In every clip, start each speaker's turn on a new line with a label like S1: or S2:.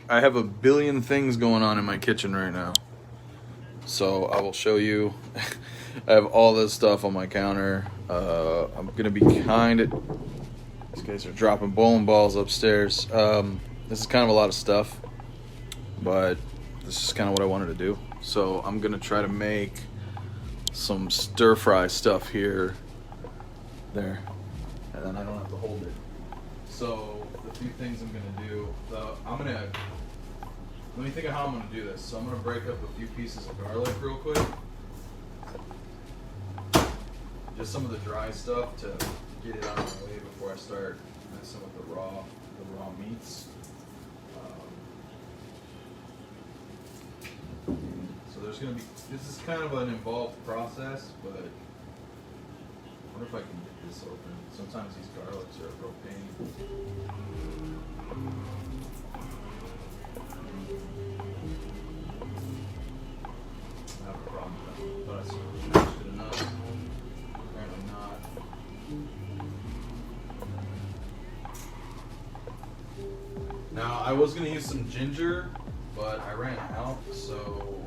S1: I have a billion things going on in my kitchen right now. So I will show you. I have all this stuff on my counter. I'm gonna be kind. These guys are dropping bowling balls upstairs. This is kind of a lot of stuff, but this is kind of what I wanted to do. So I'm gonna try to make some stir fry stuff here, there, and then I don't have to hold it. So the few things I'm gonna do, let me think of how I'm gonna do this. So I'm gonna break up a few pieces of garlic real quick. Just some of the dry stuff to get it out of my way before I start messing with the raw meats. So there's gonna be, this is kind of an involved process, but I wonder if I can get this open. Sometimes these garlics are a real pain. I have a problem with that, but I smashed it enough. Apparently not. Now I was gonna use some ginger, but I ran out, so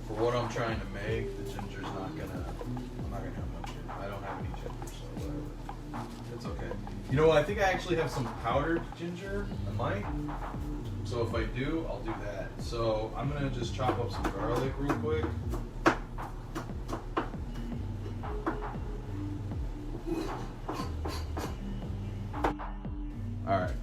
S1: for what I'm trying to make, the ginger's I'm not gonna have much in it. I don't have any ginger, so whatever. It's okay. You know what, I think I actually have some powdered ginger. I might. So if I do, I'll do that. So I'm gonna just chop up some garlic real quick. All right.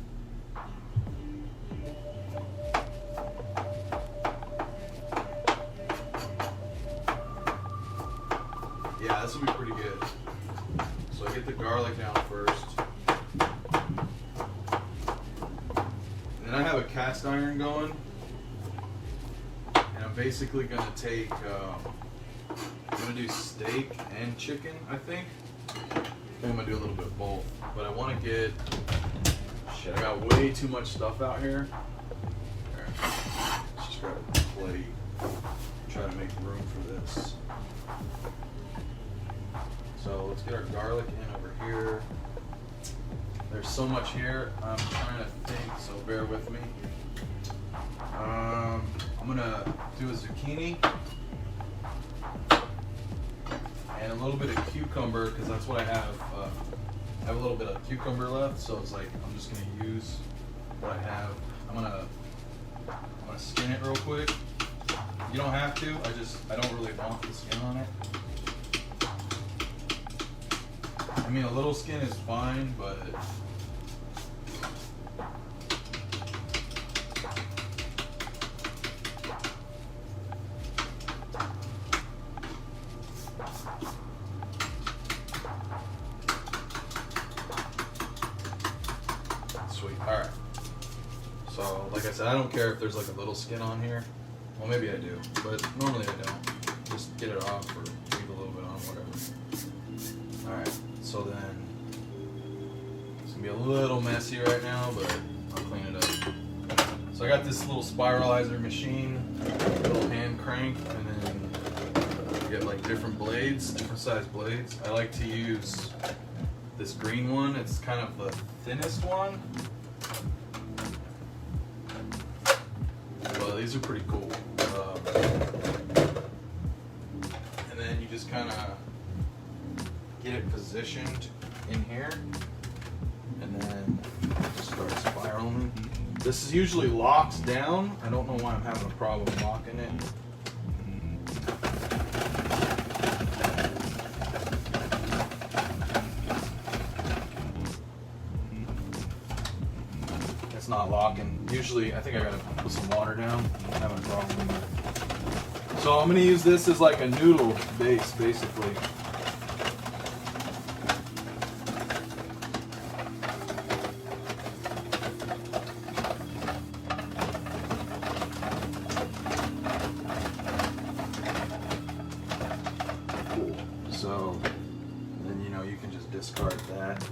S1: Yeah, this will be pretty good. So I get the garlic down first. And then I have a cast iron going. And I'm basically going to take, I'm going to do steak and chicken, I think. I'm going to do a little bit of both. But I want to get, shit, I got way too much stuff out here. There. Let's just grab a plate. Try to make room for this. So let's get our garlic in over here. There's so much here, I'm trying to think, so bear with me. I'm gonna do a zucchini and a little bit of cucumber, because that's what I have. I have a little bit of cucumber left, so it's like I'm just gonna use what I have. I'm gonna skin it real quick. You don't have to, I don't really want the skin on it. I mean, a little skin is fine, but sweet. All right. So, like I said, I don't care if there's like a little skin on here. Well, maybe I do, but normally I don't. Just get it off or leave a little bit on, whatever. All right. So then, it's gonna be a little messy right now, but I'll clean it up. So I got this little spiralizer machine, little hand crank, and then you get like different blades, different size blades. I like to use this green one. It's kind of the thinnest one. Well, these are pretty cool. And then you just kind of get it positioned in here, and then just start spiraling. This is usually locked down. I don't know why I'm having a problem locking it. It's not locking. Usually, I think I gotta put some water down. I'm having a problem with it. So I'm gonna use this as like a noodle base, basically. So then, you know, you can just discard that.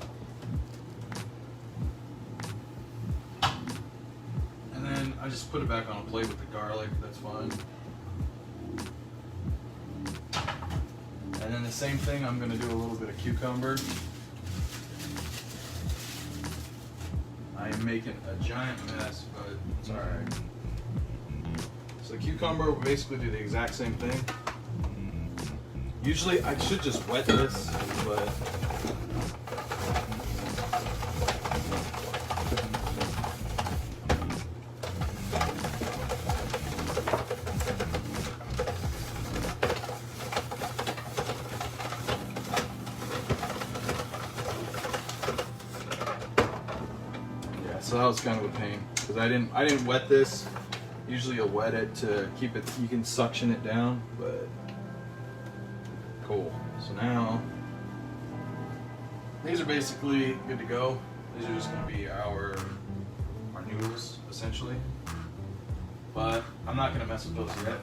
S1: And then I just put it back on a plate with the garlic, that's fine. And then the same thing, I'm gonna do a little bit of cucumber. I am am making a giant mess, but it's alright. So the cucumber will basically do the exact same thing. Usually I should just wet this, but so that was kind of a pain because I didn't wet this. Usually you'll wet it to keep it, you can suction it down, but cool. So now these are basically good to go. These are just going to be our noodles essentially, but I'm not going to mess with those yet.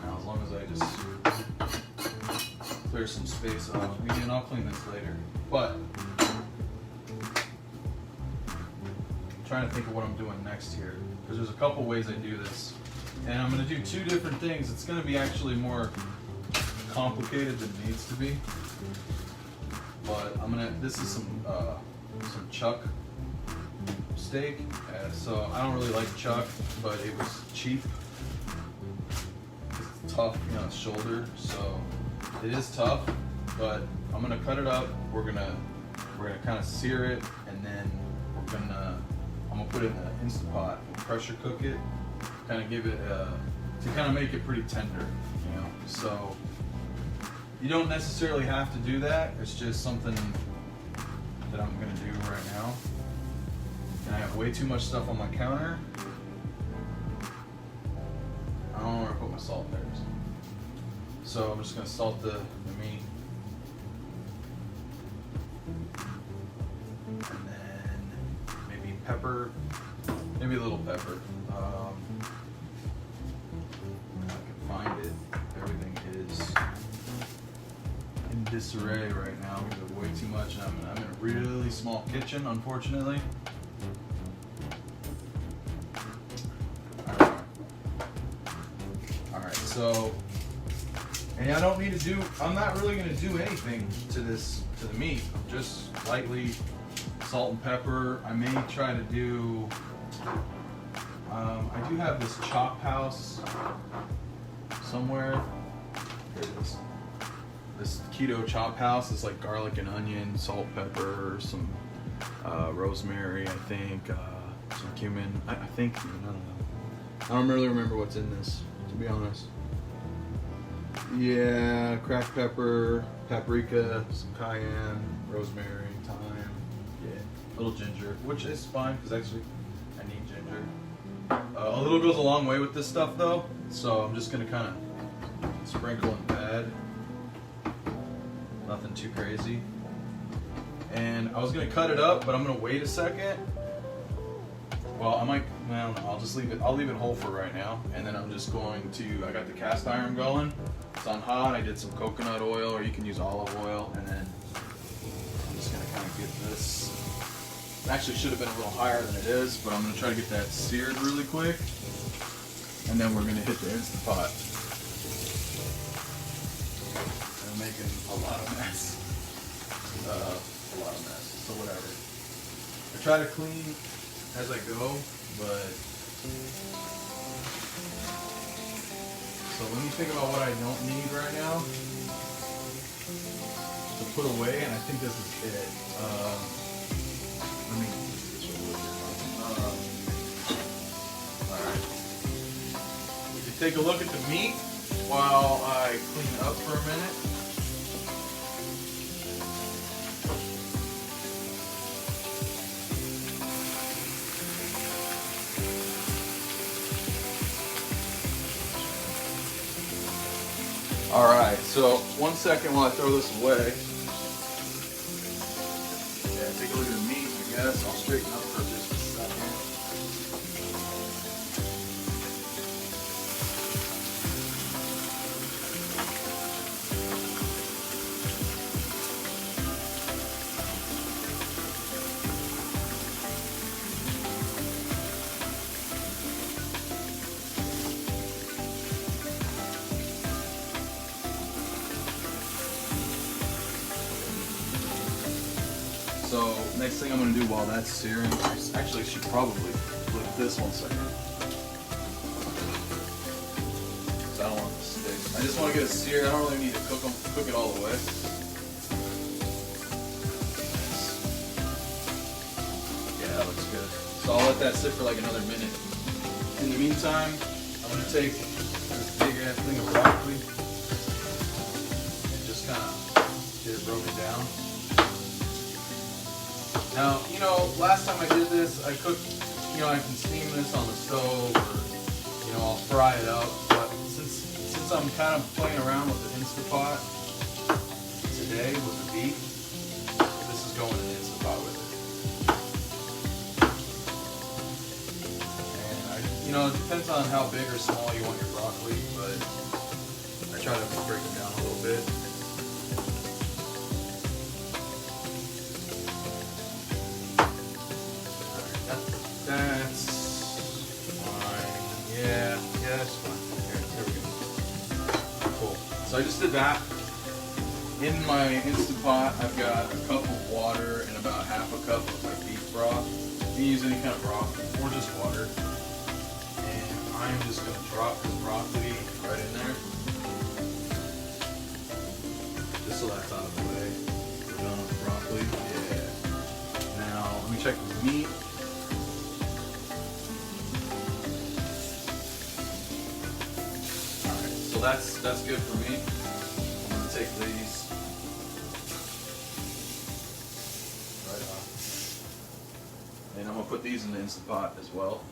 S1: Now as long as I just clear some space off, and I'll clean this later. But trying to think of what I'm doing next here, because there's a couple ways I do this, and I'm going to do two different things. It's going to be actually more complicated than it needs to be, but this is some chuck steak. So I don't really like chuck, but it was cheap. It's tough, shoulder, so it is tough, but I'm going to cut it up. We're gonna kind of sear it, and then I'm gonna put it in an Instant Pot, pressure cook it, kind of give it to kind of make it pretty tender, So you don't necessarily have to do that. It's just something that I'm gonna do right now. And I have way too much stuff on my counter. I don't know where to put my salt there. So I'm just gonna salt the meat. And then maybe pepper, maybe a little pepper. If I can find it. Everything is in disarray right now. We have way too much. I'm in a really small kitchen, unfortunately. Alright, so, and I don't need to do, I'm not really going to do anything to the meat. I'm just lightly salt and pepper. I may try to do, I do have this chop house somewhere. Here it is. This keto chop house is like garlic and onion, salt, pepper, some rosemary, I think, some cumin. I think cumin, I don't know. I don't really remember what's in this, to be honest. Yeah, cracked pepper, paprika, some cayenne, rosemary, thyme, yeah, a little ginger, which is fine because actually I need ginger. A little goes a long way with this stuff though, so I'm just gonna kind of sprinkle and add. Nothing too crazy. And I was gonna cut it up, but I'm gonna wait a second. Well, I don't know, I'll just leave it. I'll leave it whole for right now, and then I'm just going to. I got the cast iron going. It's on hot. I did some coconut oil, or you can use olive oil, and then I'm just gonna kind of get this. It actually should have been a little higher than it is, but I'm gonna try to get that seared really quick, and then we're gonna hit the Instant Pot. I'm making a lot of mess. So whatever. I try to clean as I go, but so let me think about what I don't need right now to put away, and I think this is it. Let me alright. We can take a look at the meat while I clean it up for a minute. Alright, so 1 second while I throw this away. Yeah, take a look at the meat, I guess. I'll straighten up for just a second. next thing I'm going to do while that's searing, I actually should probably flip this 1 second. So I don't want it to stick. I just want to get it seared. I don't really need to cook it all the way. Yeah, that looks good. So I'll let that sit for like another minute. In the meantime, I'm going to take this big ass thing of broccoli and just kind of get it broken down. Now, you know, last time I did this, I cooked, you know, I can steam this on the stove or, you know, I'll fry it up. But since I'm kind of playing around with the Instapot today with the beef, this is going in the Instapot with it. And you know, it depends on how big or small you want your broccoli, but I try to break it down a little bit. That's fine. Yeah, that's fine. There we go. Cool. So I just did that. In my Instapot, I've got a cup of water and about half a cup of my beef broth. You can use any kind of broth or just water. And I'm just going to drop this broccoli right in there. Just so that's out of the way. We're done with the broccoli. Yeah. Now, let me check the meat. So that's good for me. I'm going to take these right off. And I'm going to put these in the Instapot as well.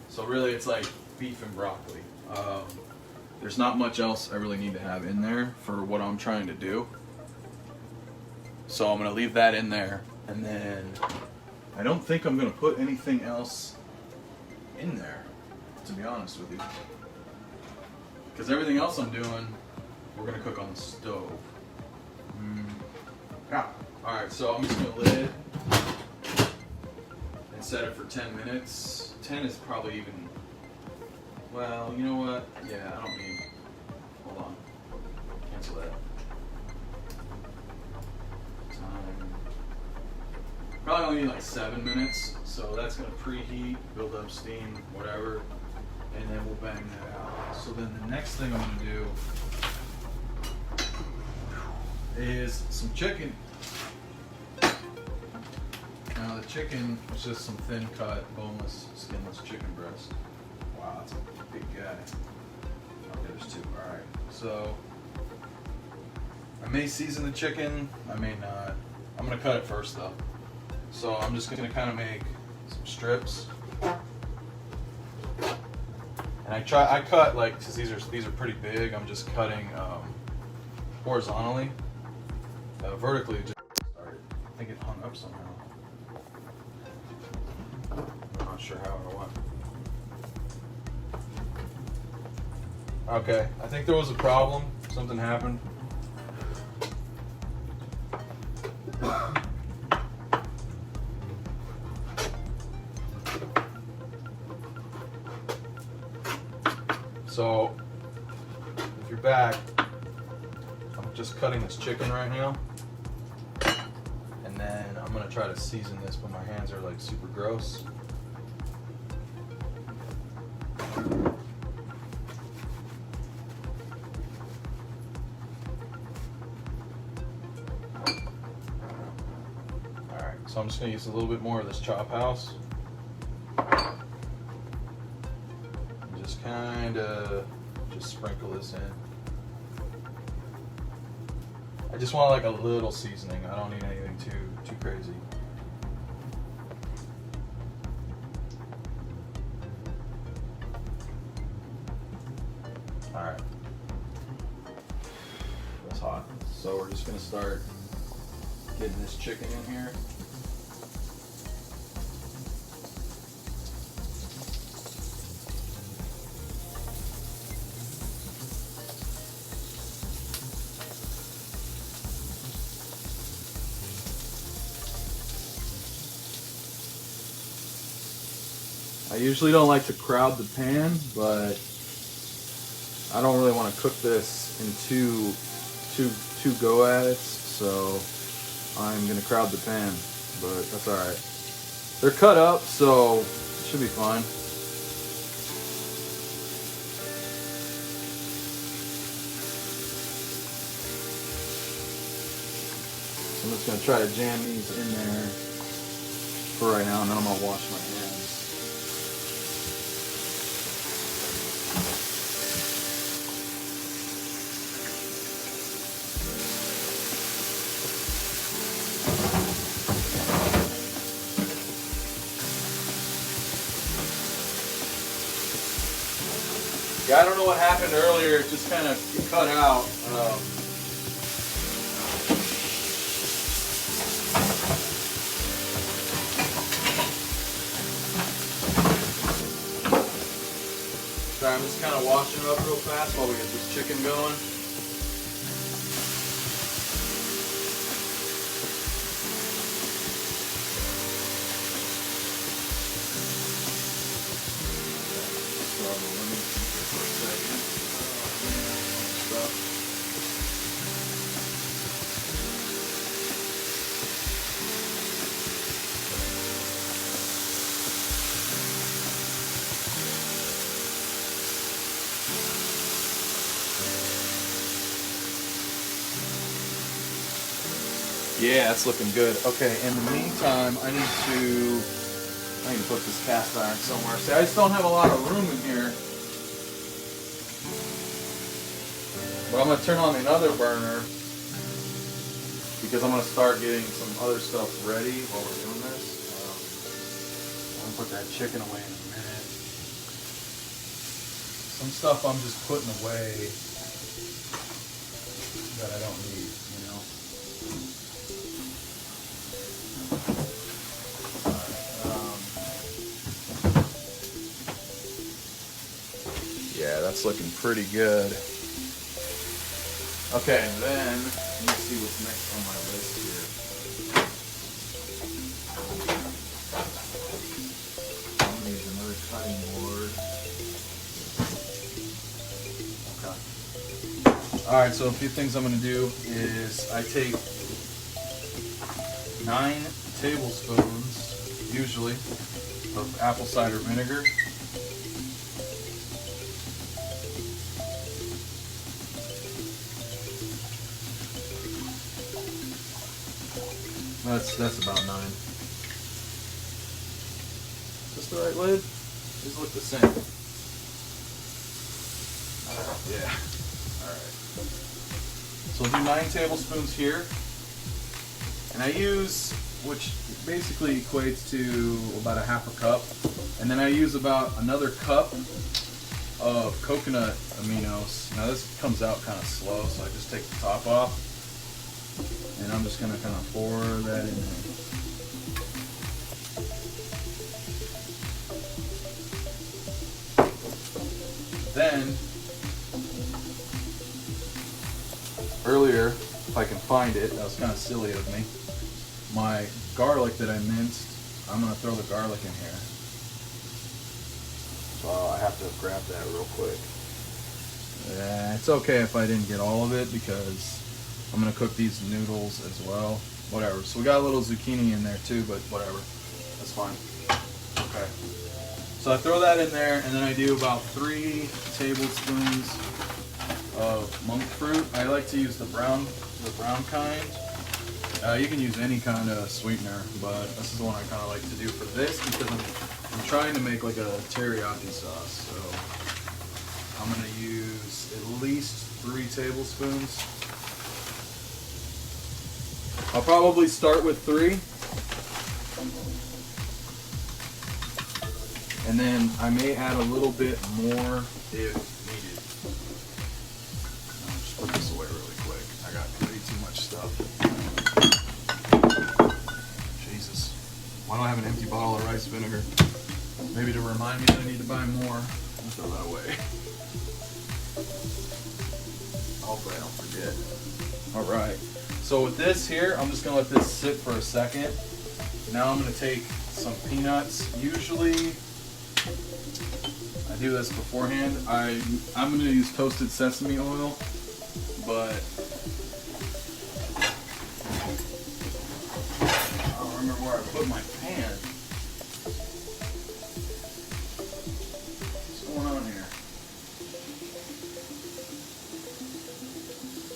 S1: So really it's like beef and broccoli. There's not much else I really need to have in there for what I'm trying to do. So I'm going to leave that in there. And then I don't think I'm going to put anything else in there, to be honest with you. Because everything else I'm doing, we're going to cook on the stove. Yeah. Alright, so I'm just going to lid and set it for 10 minutes. 10 is probably even, well, you know what? Yeah, I don't need, hold on. Cancel that. Time. Probably only need like 7 minutes. So that's going to preheat, build up steam, whatever. And then we'll bang that out. So then the next thing I'm going to do is some chicken. Now the chicken is just some thin cut, boneless, skinless chicken breast. Wow, that's a big guy. Okay, there's two. Alright, so I may season the chicken, I may not. I'm going to cut it first though. So I'm just going to kind of make some strips. And I cut like, because these are pretty big, I'm just cutting horizontally. Vertically just started. I think it hung up somehow. I'm not sure how or what. Okay, I think there was a problem. Something happened. So, if you're back, I'm just cutting this chicken right now. And then I'm going to try to season this, but my hands are like super gross. Alright, so I'm just going to use a little bit more of this chop house. Kind of just sprinkle this in. I just want like a little seasoning. I don't need anything too crazy. All right, that's hot. So we're just gonna start getting this chicken in here. I usually don't like to crowd the pan, but I don't really want to cook this in two go at it, so I'm gonna crowd the pan. but that's all right. They're cut up, so it should be fine. So I'm just gonna try to jam these in there for right now, and then I'm gonna wash my hands. Yeah, I don't know what happened earlier. It just kind of cut out. Sorry, I'm just kind of washing it up real fast while we get this chicken going. Yeah, that's looking good. Okay, in the meantime, I need to put this cast iron somewhere. See, I just don't have a lot of room in here. But I'm going to turn on another burner because I'm going to start getting some other stuff ready while we're doing this. I'm going to put that chicken away in a minute. Some stuff I'm just putting away that I don't need, you know. Yeah, that's looking pretty good. Okay, and then let me see what's next on my list here. I'm gonna use another cutting board. Okay. All right, so a few things I'm gonna do is I take 9 tablespoons, usually, of apple cider vinegar. That's about 9. Is this the right lid? These look the same. Yeah. Alright. So I'll do 9 tablespoons here. And I use, which basically equates to about a half a cup. And then I use about another cup of coconut aminos. Now this comes out kind of slow, so I just take the top off. And I'm just going to kind of pour that in there. Then, earlier, if I can find it, that was kind of silly of me, my garlic that I minced, I'm going to throw the garlic in here. So I have to grab that real quick. It's okay if I didn't get all of it because I'm going to cook these noodles as well. Whatever. So we got a little zucchini in there too, but whatever. That's fine. Okay. So I throw that in there, and then I do about 3 tablespoons of monk fruit. I like to use the brown kind. You can use any kind of sweetener, but this is the one I kind of like to do for this because I'm trying to make like a teriyaki sauce. So I'm going to use at least 3 tablespoons. I'll probably start with 3. And then I may add a little bit more if needed. I'll just put this away really quick. I got way too much stuff. Jesus. Why don't I have an empty bottle of rice vinegar? Maybe to remind me that I need to buy more. I'll throw that away. Hopefully I don't forget. Alright. So with this here, I'm just going to let this sit for a second. Now I'm going to take some peanuts. Usually, I do this beforehand. I'm going to use toasted sesame oil, but I don't remember where I put my pan. What's going on here?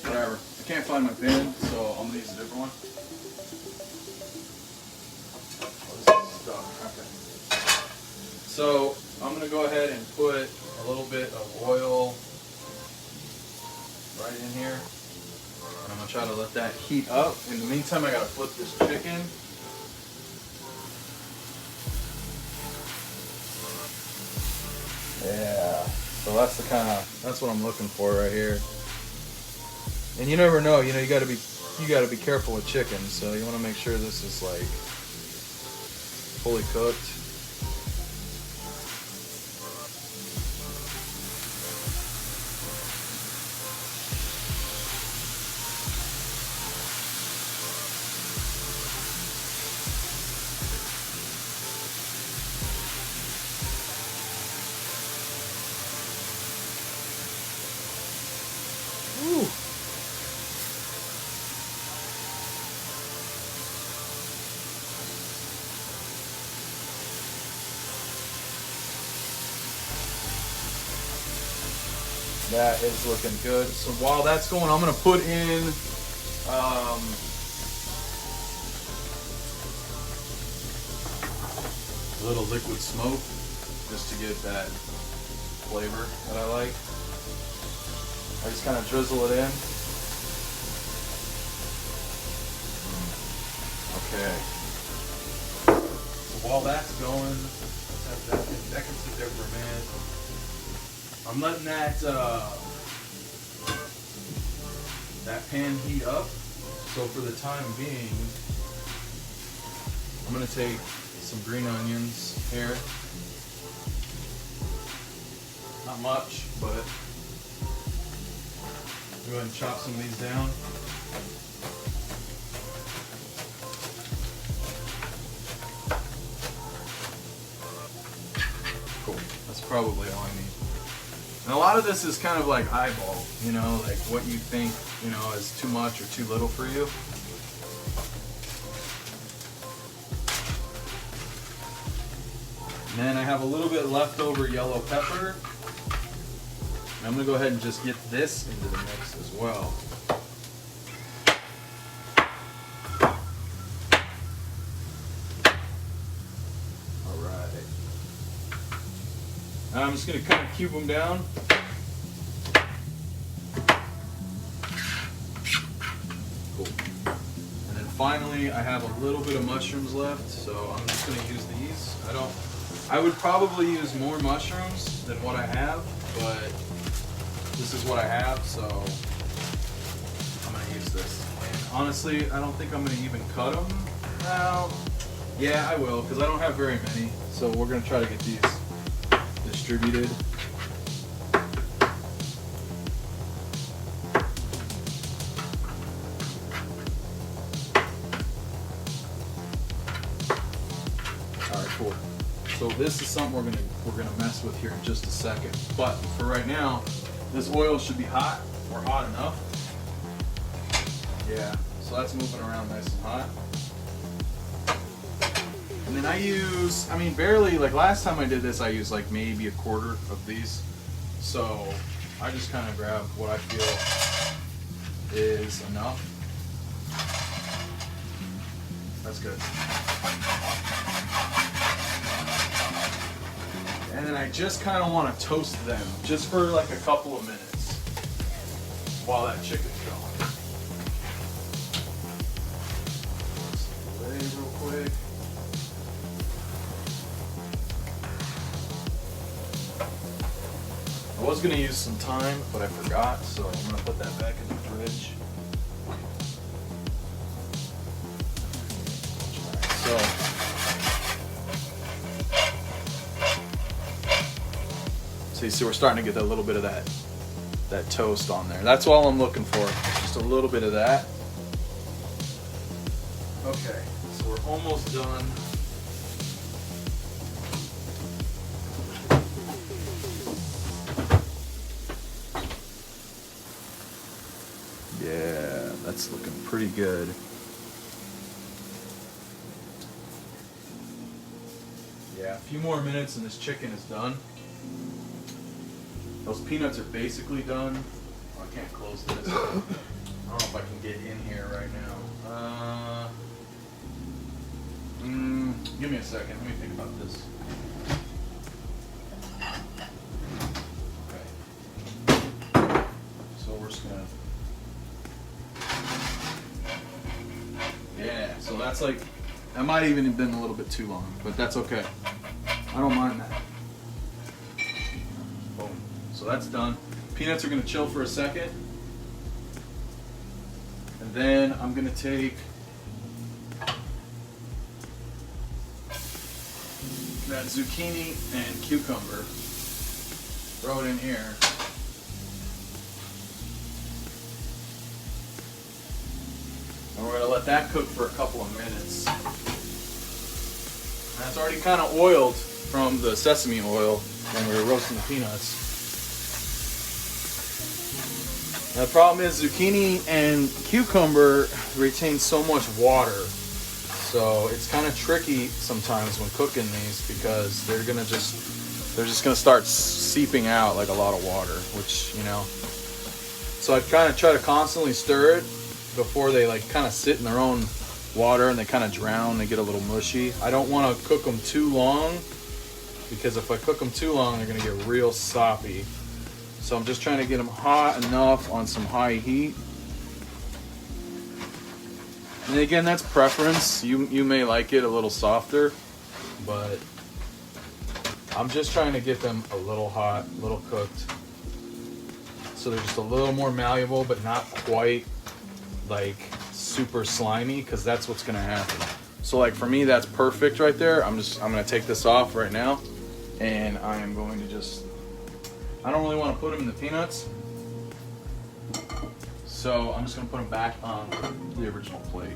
S1: Whatever. I can't find my pan, so I'm gonna use a different one. Oh, this is stuck. Okay. So I'm gonna go ahead and put a little bit of oil right in here. And I'm gonna try to let that heat up. In the meantime, I gotta flip this chicken. Yeah, so that's what I'm looking for right here. And you never know, you gotta be careful with chicken, so you wanna make sure this is like fully cooked. Ooh. That is looking good. So while that's going, I'm gonna put in a little liquid smoke just to get that flavor that I like. I just kind of drizzle it in. Okay. So while that's going, that can sit there for a minute. I'm letting that pan heat up. So for the time being, I'm gonna take some green onions here. Not much, but go ahead and chop some of these down. Cool. That's probably all I need. And a lot of this is kind of like eyeball, like what you think, is too much or too little for you. And then I have a little bit leftover yellow pepper. I'm going to go ahead and just get this into the mix as well. Alright. I'm just going to kind of cube them down. Cool. And then finally, I have a little bit of mushrooms left, so I'm just going to use these. I would probably use more mushrooms than what I have, but this is what I have, so I'm going to use this. And honestly, I don't think I'm going to even cut them now. Yeah, I will, because I don't have very many. So we're going to try to get these distributed. Alright, cool. So this is something we're gonna mess with here in just a second. But for right now, this oil should be hot or hot enough. Yeah, so that's moving around nice and hot. And then I use, barely, like last time I did this, I used like maybe a quarter of these. So I just kind of grab what I feel is enough. That's good. And then I just kind of want to toast them just for like a couple of minutes while that chicken's going. Lay real quick. I was going to use some thyme, but I forgot, so I'm going to put that back in the fridge. So you see we're starting to get a little bit of that toast on there. That's all I'm looking for, just a little bit of that. Okay, so we're almost done. Yeah, that's looking pretty good. few more minutes and this chicken is done. Those peanuts are basically done. Oh, I can't close this. I don't know if I can get in here right now. Give me a second. Let me think about this. Okay. So we're just gonna. Yeah. So that's like. That might even have been a little bit too long, but that's okay. I don't mind that. Boom. So that's done. Peanuts are gonna chill for a second. And then I'm gonna take that zucchini and cucumber, throw it in here. And we're gonna let that cook for a couple of minutes. And it's already kind of oiled from the sesame oil when we were roasting the peanuts. Now, the problem is zucchini and cucumber retain so much water. So it's kind of tricky sometimes when cooking these because they're just gonna start seeping out like a lot of water, which, you know. So I kind of try to constantly stir it before they like kind of sit in their own water and they kind of drown, they get a little mushy. I don't want to cook them too long because if I cook them too long, they're gonna get real soppy. So I'm just trying to get them hot enough on some high heat. And again, that's preference. You may like it a little softer, but I'm just trying to get them a little hot, a little cooked. So they're just a little more malleable, but not quite like super slimy, because that's what's gonna happen. So like for me, that's perfect right there. I'm gonna take this off right now, and I am going to just, I don't really want to put them in the peanuts. So I'm just gonna put them back on the original plate.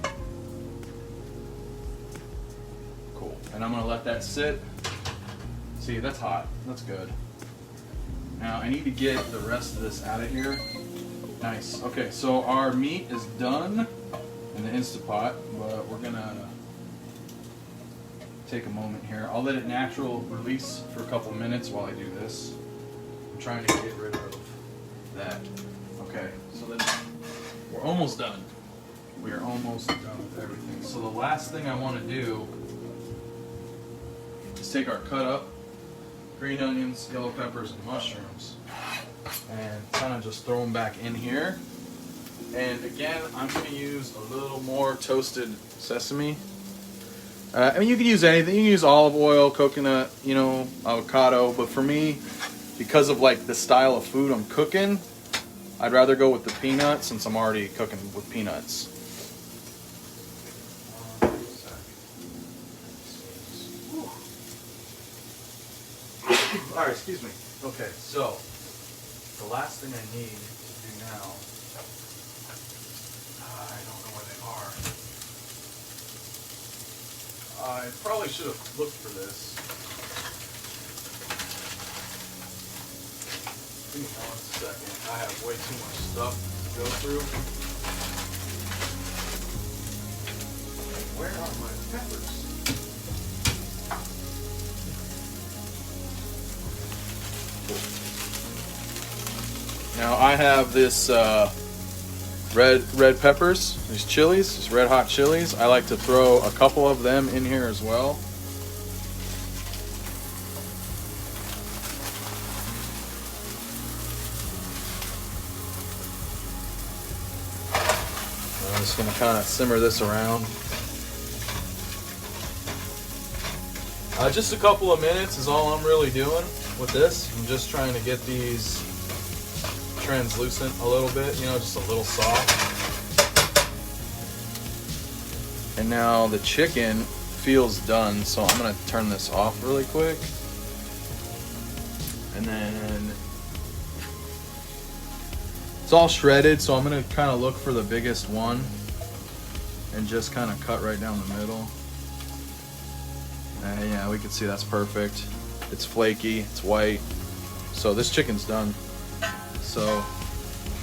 S1: Cool. And I'm gonna let that sit. See, that's hot. That's good. Now I need to get the rest of this out of here. Nice. Okay, so our meat is done in the Instapot, but we're gonna take a moment here. I'll let it natural release for a couple minutes while I do this. I'm trying to get rid of that. Okay, so then we're almost done. We are almost done with everything. So the last thing I want to do is take our cut up green onions, yellow peppers, and mushrooms, and kind of just throw them back in here. And again, I'm going to use a little more toasted sesame. I mean, you can use anything. You can use olive oil, coconut, you know, avocado. But for me, because of like the style of food I'm cooking, I'd rather go with the peanuts since I'm already cooking with peanuts. All right, excuse me. Okay, so the last thing I need to do now, I don't know where they are. I probably should have looked for this. Give me 1 second. I have way too much stuff to go through. Where are my peppers? Now I have this red peppers, these chilies, these red hot chilies. I like to throw a couple of them in here as well. I'm just going to kind of simmer this around. Just a couple of minutes is all I'm really doing with this. I'm just trying to get these translucent a little bit, you know, just a little soft. And now the chicken feels done, so I'm going to turn this off really quick. And then it's all shredded, so I'm going to kind of look for the biggest one and just kind of cut right down the middle. And yeah, we can see that's perfect. It's flaky, it's white. So this chicken's done. So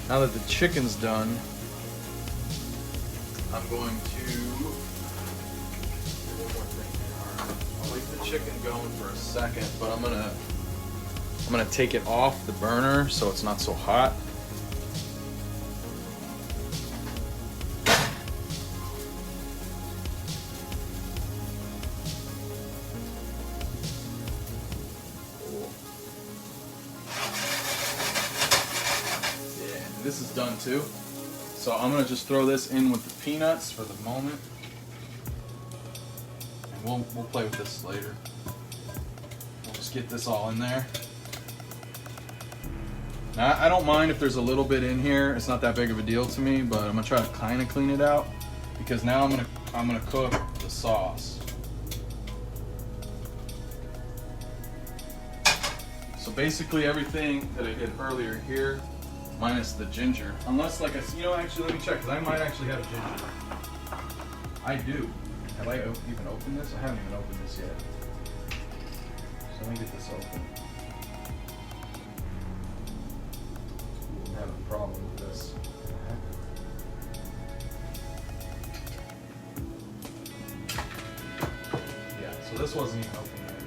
S1: now that the chicken's done, I'm going to do one more thing here. All right. I'll leave the chicken going for a second, but I'm gonna take it off the burner so it's not so hot. Yeah, this is done too. So I'm gonna just throw this in with the peanuts for the moment. And we'll play with this later. We'll just get this all in there. Now, I don't mind if there's a little bit in here. It's not that big of a deal to me, but I'm gonna try to kind of clean it out because now I'm gonna cook the sauce. So basically everything that I did earlier here, minus the ginger, unless like actually let me check because I might actually have ginger. I do. Have I even opened this? I haven't even opened this yet. So let me get this open. I'm having a problem with this. Yeah, so this wasn't even open yet.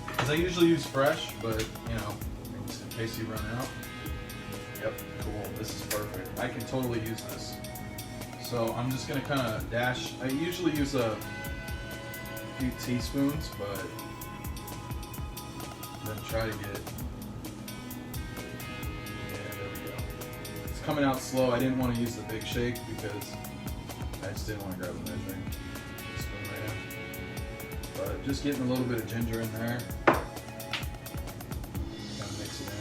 S1: Because I usually use fresh, but in case you run out. Yep, cool. This is perfect. I can totally use this. So I'm just gonna kind of dash. I usually use a few teaspoons, but then try to get. Yeah, there we go. It's coming out slow. I didn't want to use the big shake because I just didn't want to grab a measuring spoon right now. But just getting a little bit of ginger in there. Kind of mix it in.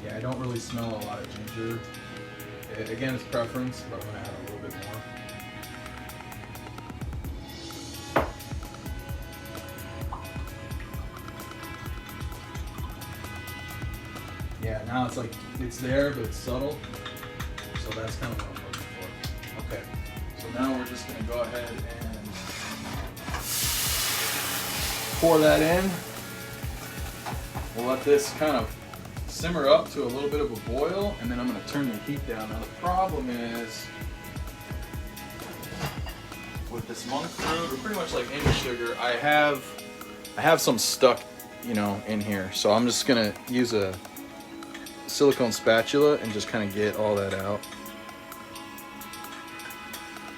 S1: Yeah, I don't really smell a lot of ginger. Again, it's preference, but I'm going to add a little bit more. Yeah, now it's like, it's there, but it's subtle. So that's kind of what I'm looking for. Okay, so now we're just going to go ahead and pour that in. We'll let this kind of simmer up to a little bit of a boil, and then I'm going to turn the heat down. Now the problem is with this monk fruit, or pretty much like any sugar, I have some stuck, in here. So I'm just going to use a silicone spatula and just kind of get all that out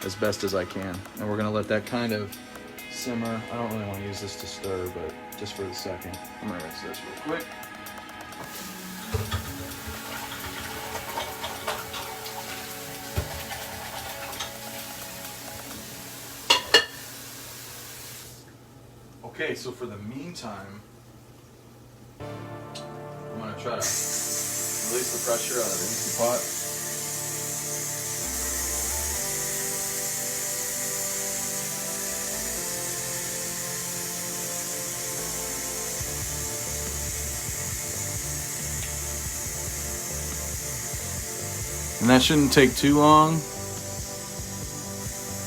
S1: as best as I can. And we're going to let that kind of simmer. I don't really want to use this to stir, but just for a second. I'm going to rinse this real quick. Okay, so for the meantime, I'm going to try to release the pressure out of the Instant Pot. And that shouldn't take too long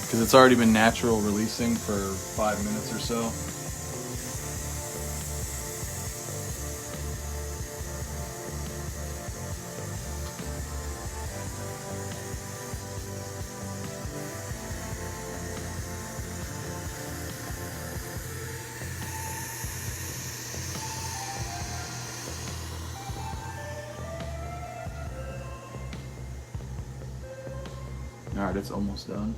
S1: because it's already been natural releasing for 5 minutes or so. Alright, it's almost done.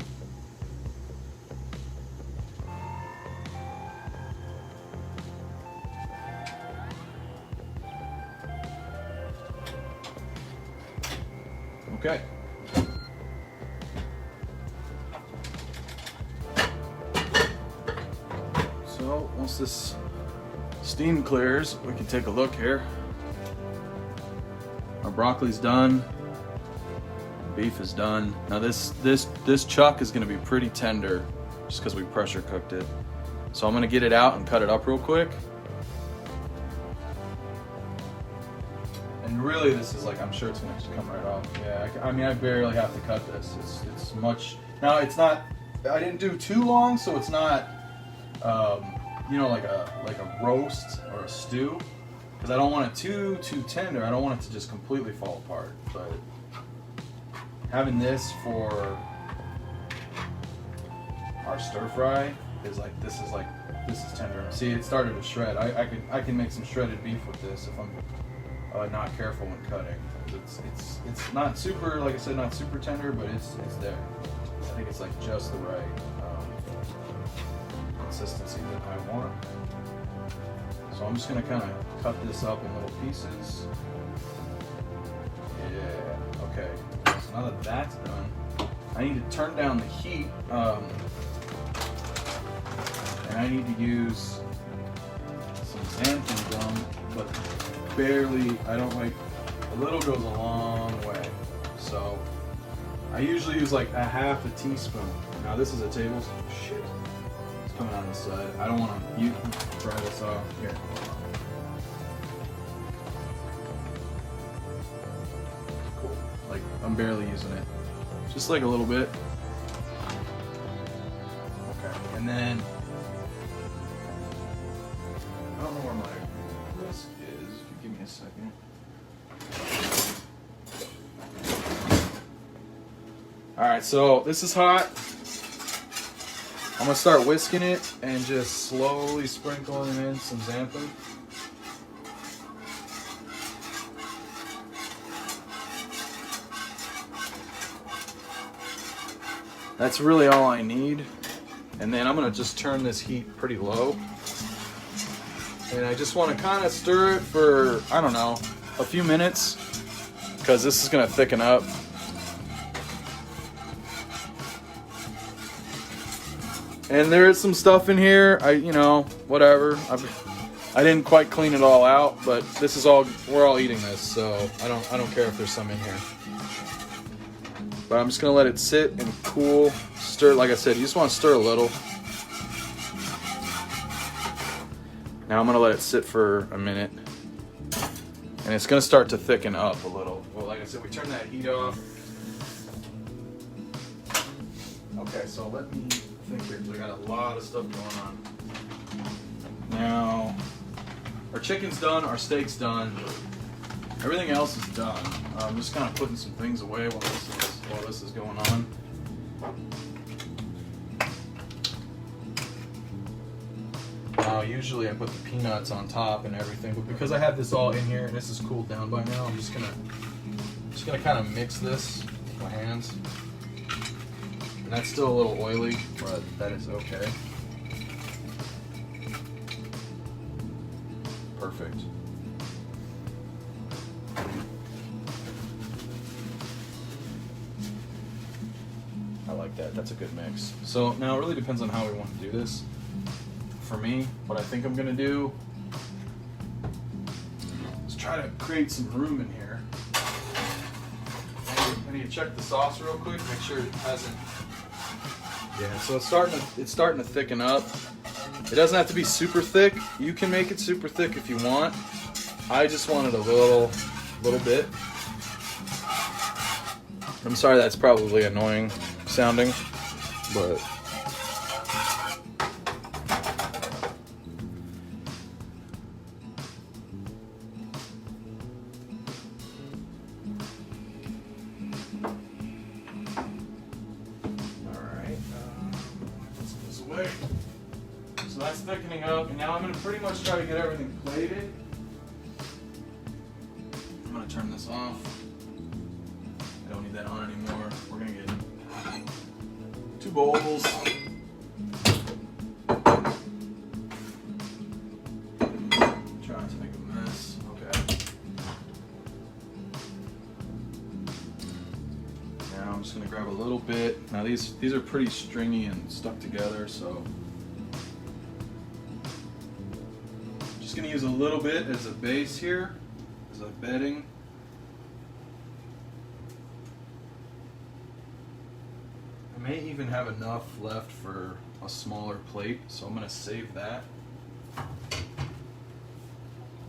S1: Okay. So once this steam clears, we can take a look here. Our broccoli's done. Beef is done. Now this chuck is going to be pretty tender just because we pressure cooked it. So I'm going to get it out and cut it up real quick. And really this is like, I'm sure it's going to just come right off. Yeah, I mean I barely have to cut this. It's much, now it's not, I didn't do too long, so it's not like a roast or a stew, because I don't want it too tender. I don't want it to just completely fall apart, but having this for our stir fry is like, this is tender. See, it started to shred. I can make some shredded beef with this if I'm not careful when cutting. It's not super, like I said, not super tender, but it's there. I think it's like just the right consistency that I want. So I'm just gonna kind of cut this up in little pieces. Yeah, okay. So now that that's done, I need to turn down the heat, and I need to use some xanthan gum, but barely. I don't like, a little goes a long way. So I usually use like a half a teaspoon. Now this is a tablespoon. Shit, it's coming on this side. I don't want to dry this off. Here. Cool. Like, I'm barely using it. Just like a little bit. Okay, and then I don't know where my whisk is. If you give me a second. All right, so this is hot. I'm gonna start whisking it and just slowly sprinkling in some xanthan. That's really all I need. And then I'm gonna just turn this heat pretty low. And I just wanna kinda stir it for, I don't know, a few minutes, because this is gonna thicken up. And there is some stuff in here, whatever. I didn't quite clean it all out, but this is all, we're all eating this, so I don't care if there's some in here. But I'm just gonna let it sit and cool. Stir, like I said, you just want to stir a little. Now I'm gonna let it sit for a minute, and it's gonna start to thicken up a little. Well, like I said, we turn that heat off. Okay, so let me think here, because I got a lot of stuff going on. Now, our chicken's done, our steak's done, everything else is done. I'm just kind of putting some things away while this is going on. Usually I put the peanuts on top and everything, but because I have this all in here and this is cooled down by now, I'm just gonna kind of mix this with my hands. And that's still a little oily, but that is okay. Perfect. I like that. That's a good mix. So now it really depends on how we want to do this. For me, what I think I'm gonna do is try to create some room in here. I need to check the sauce real quick, make sure it hasn't. Yeah, so it's starting to thicken up. It doesn't have to be super thick. You can make it super thick if you want. I just wanted a little bit. I'm sorry that's probably annoying sounding, but so that's thickening up, and now I'm going to pretty much try to get everything plated. I'm going to turn this off. I don't need that on anymore. We're going to get 2 bowls. Trying to make a mess. Okay. Now I'm just going to grab a little bit. Now these are pretty stringy and stuck together, so just going to use a little bit as a base here, as a bedding. I may even have enough left for a smaller plate, so I'm going to save that.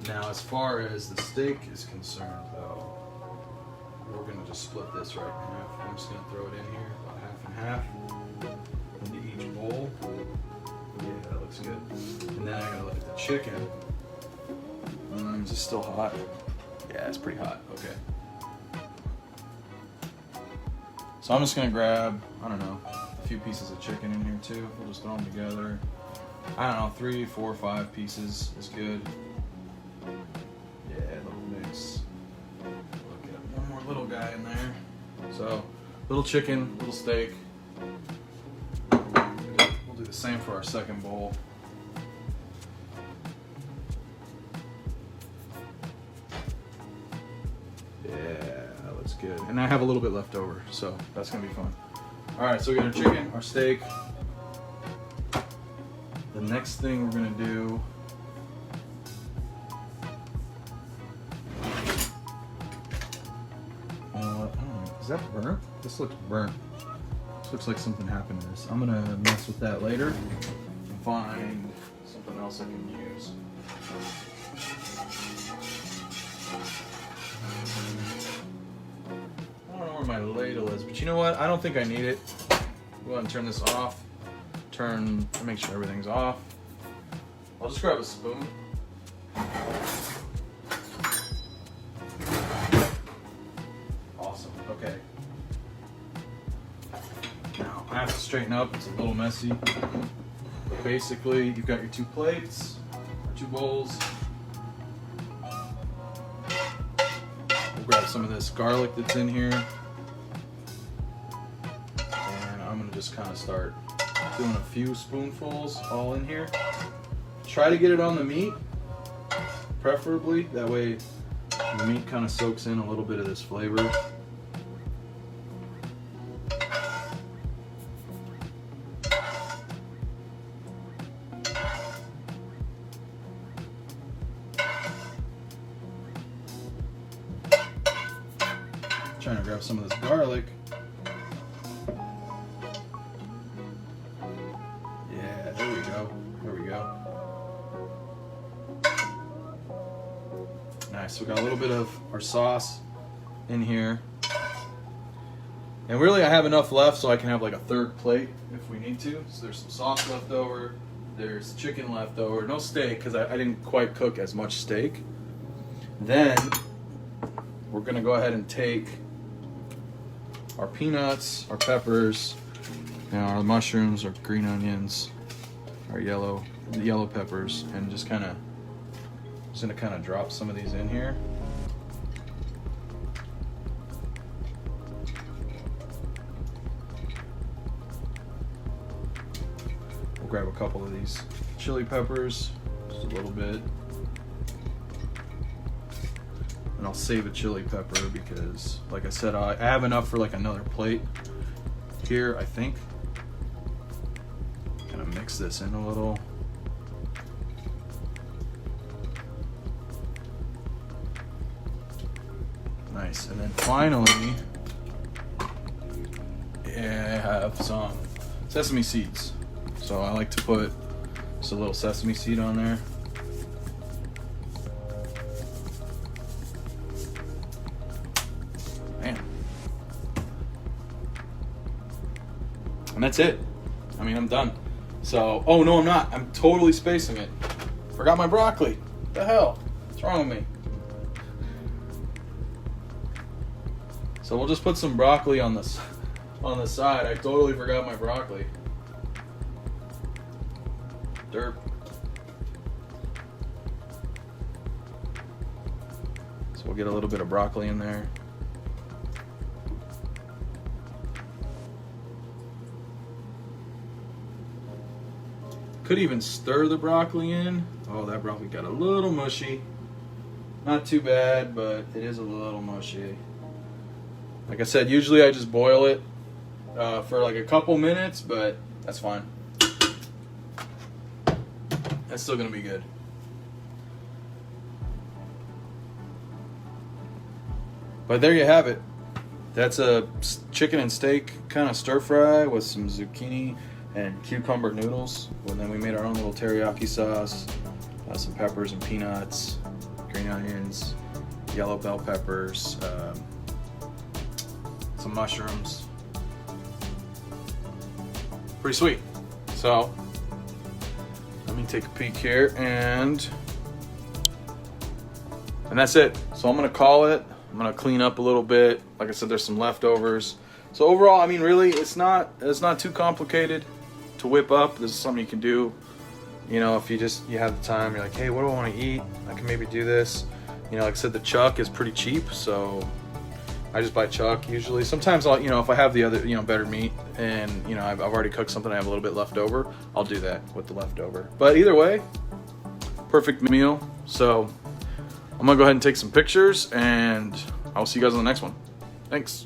S1: Now, as far as the steak is concerned, though, we're going to just split this right in half. I'm just going to throw it in here, about half and half, into each bowl. Yeah, that looks good. And then I'm going to look at the chicken. Is it still hot? Yeah, it's pretty hot. Okay. So I'm just gonna grab, I don't know, a few pieces of chicken in here too. We'll just throw them together. I don't know, 3, 4, 5 pieces is good. Yeah, little mix. Look at one more little guy in there. So, little chicken, little steak. We'll do the same for our second bowl. Yeah, that looks good. And I have a little bit left over, so that's gonna be fun. All right, so we got our chicken, our steak. The next thing we're gonna do I don't know, is that burnt? This looks burnt. This looks like something happened to this. I'm gonna mess with that later and find something else I can use. I don't know where my ladle is, but you know what? I don't think I need it. Go ahead and turn this off. Make sure everything's off. I'll just grab a spoon. Awesome, okay. Now, I have to straighten up, it's a little messy. But basically, you've got your 2 plates, or 2 bowls. We'll grab some of this garlic that's in here. And I'm gonna just kind of start doing a few spoonfuls all in here. Try to get it on the meat, preferably. That way the meat kind of soaks in a little bit of this flavor. Trying to grab some of this garlic. Nice, so we got a little bit of our sauce in here. And really I have enough left so I can have like a 3rd plate if we need to. So there's some sauce left over, there's chicken left over, no steak because I didn't quite cook as much steak. Then we're gonna go ahead and take our peanuts, our peppers, and our mushrooms, our green onions, our yellow peppers, and just gonna drop some of these in here. We'll grab a couple of these chili peppers, just a little bit. And I'll save a chili pepper because, like I said, I have enough for like another plate here, I think. Gonna mix this in a little. Nice, and then finally, I have some sesame seeds. So I like to put just a little sesame seed on there. Man. And that's it. I mean, I'm done. So, oh no, I'm not. I'm totally spacing it. Forgot my broccoli. What the hell? What's wrong with me? So we'll just put some broccoli on the side. I totally forgot my broccoli. Derp. So we'll get a little bit of broccoli in there. Could even stir the broccoli in. Oh, that broccoli got a little mushy. Not too bad, but it is a little mushy. Like I said, usually I just boil it for like a couple minutes, but that's fine. That's still gonna be good. But there you have it. That's a chicken and steak kind of stir fry with some zucchini and cucumber noodles. And then we made our own little teriyaki sauce, some peppers and peanuts, green onions, yellow bell peppers, some mushrooms. Pretty sweet. So let me take a peek here, and that's it. So I'm gonna call it. I'm gonna clean up a little bit. Like I said, there's some leftovers. So overall, I mean, really, it's not too complicated to whip up. This is something you can do. You know, if you have the time, you're like, hey, what do I want to eat? I can maybe do this. You know, like I said, the chuck is pretty cheap, so I just buy chuck usually. Sometimes I'll, you know, if I have the other, you know, better meat and, you know, I've already cooked something, I have a little bit left over, I'll do that with the leftover. But either way, perfect meal. So I'm gonna go ahead and take some pictures, and I'll see you guys on the next one. Thanks.